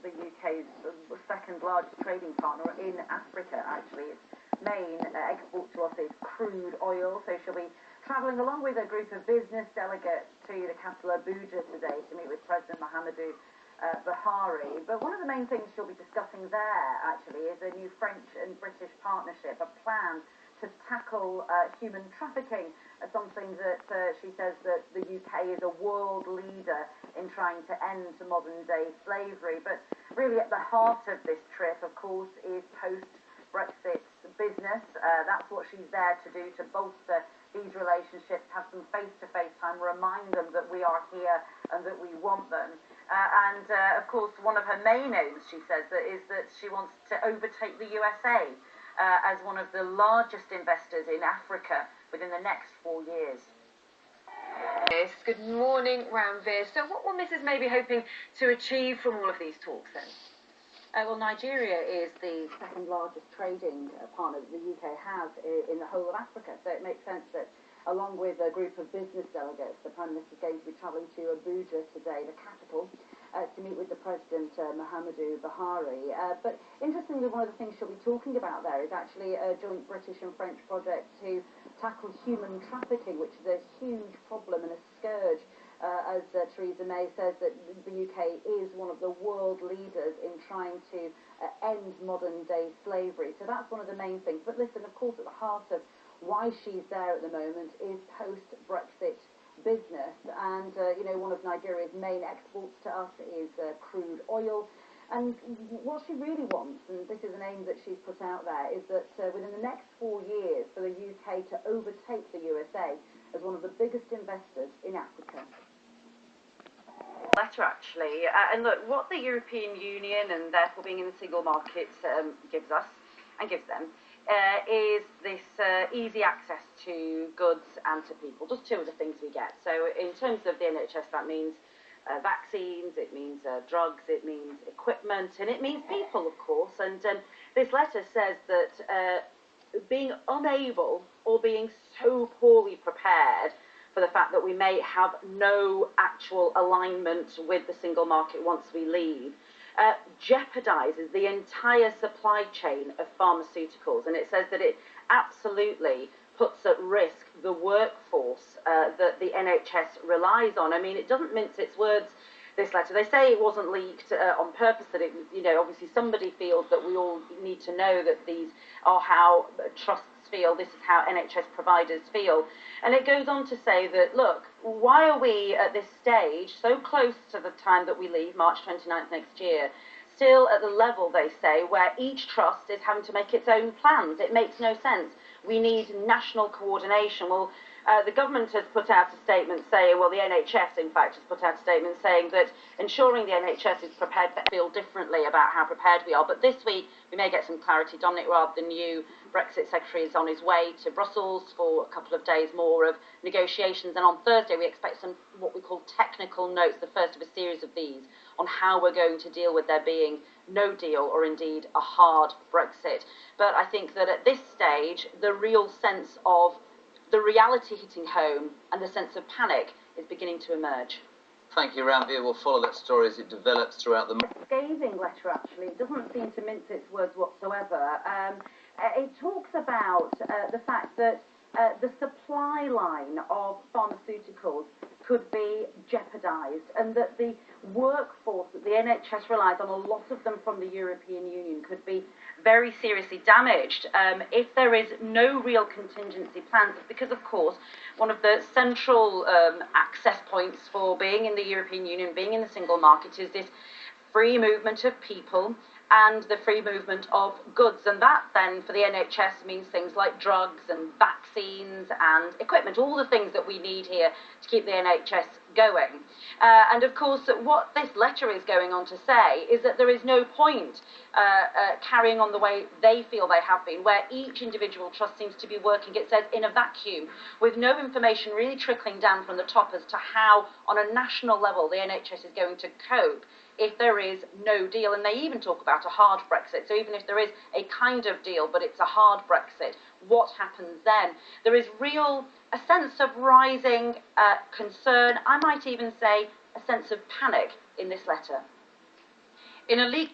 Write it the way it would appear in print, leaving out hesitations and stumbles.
the UK's second largest trading partner in Africa, actually. Its main export to us is crude oil, so she'll be travelling along with a group of business delegates to the capital Abuja today to meet with President Muhammadu Buhari. But one of the main things she'll be discussing there, actually, is a new French and British partnership, a plan to tackle human trafficking, something that she says that the UK is a world leader in trying to end modern-day slavery. But really at the heart of this trip, of course, is post-Brexit business. That's what she's there to do, to bolster these relationships, have some face-to-face time, remind them that we are here and that we want them. Of course, one of her main aims, she says, is that she wants to overtake the USA as one of the largest investors in Africa within the next 4 years. Yes, good morning, Ranvir. So what will Mrs May be hoping to achieve from all of these talks then? Well, Nigeria is the second largest trading partner that the UK has in the whole of Africa, so it makes sense that along with a group of business delegates, the Prime Minister is going to be travelling to Abuja today, the capital, to meet with the President, Muhammadu Buhari. But interestingly, one of the things she'll be talking about there is actually a joint British and French project to tackle human trafficking, which is a huge problem and a scourge. As Theresa May says, that the UK is one of the world leaders in trying to end modern-day slavery. So that's one of the main things. But listen, of course, at the heart of why she's there at the moment is post-Brexit business. And, one of Nigeria's main exports to us is crude oil. And what she really wants, and this is an aim that she's put out there, is that within the next 4 years for the UK to overtake the USA as one of the biggest investors in Africa. Letter, actually. And look, what the European Union, and therefore being in the single market, gives us and gives them, is this easy access to goods and to people. Just two of the things we get. So in terms of the NHS, that means vaccines, it means drugs, it means equipment, and it means people, of course. And this letter says that being unable or being so poorly prepared for the fact that we may have no actual alignment with the single market once we leave, jeopardizes the entire supply chain of pharmaceuticals. And it says that it absolutely puts at risk the workforce that the NHS relies on. I mean, it doesn't mince its words, this letter. They say it wasn't leaked on purpose, that it was, obviously somebody feels that we all need to know that these are how trusts feel, this is how NHS providers feel. And it goes on to say that, look, why are we at this stage, so close to the time that we leave, March 29th next year, still at the level, they say, where each trust is having to make its own plans? It makes no sense. We need national coordination. Well, the government has put out a statement saying, well, the NHS, in fact, has put out a statement saying that ensuring the NHS is prepared to feel differently about how prepared we are. But this week, we may get some clarity. Dominic Raab, the new Brexit secretary, is on his way to Brussels for a couple of days more of negotiations. And on Thursday, we expect some what we call technical notes, the first of a series of these, on how we're going to deal with there being no deal or indeed a hard Brexit. But I think that at this stage, the real sense of the reality hitting home and the sense of panic is beginning to emerge. Thank you, Ranvir. We'll follow that story as it develops throughout the... A scathing letter, actually. It doesn't seem to mince its words whatsoever. It talks about the fact that the supply line of pharmaceuticals could be jeopardised, and that the workforce that the NHS relies on, a lot of them from the European Union, could be very seriously damaged if there is no real contingency plans. Because, of course, one of the central access points for being in the European Union, being in the single market, is this free movement of people and the free movement of goods. And that then for the NHS means things like drugs and vaccines and equipment, all the things that we need here to keep the NHS going. And of course, what this letter is going on to say is that there is no point carrying on the way they feel they have been, where each individual trust seems to be working, it says, in a vacuum, with no information really trickling down from the top as to how, on a national level, the NHS is going to cope if there is no deal. And they even talk about a hard Brexit. So even if there is a kind of deal, but it's a hard Brexit, what happens then? There is a sense of rising concern, I might even say a sense of panic in this letter. In a leak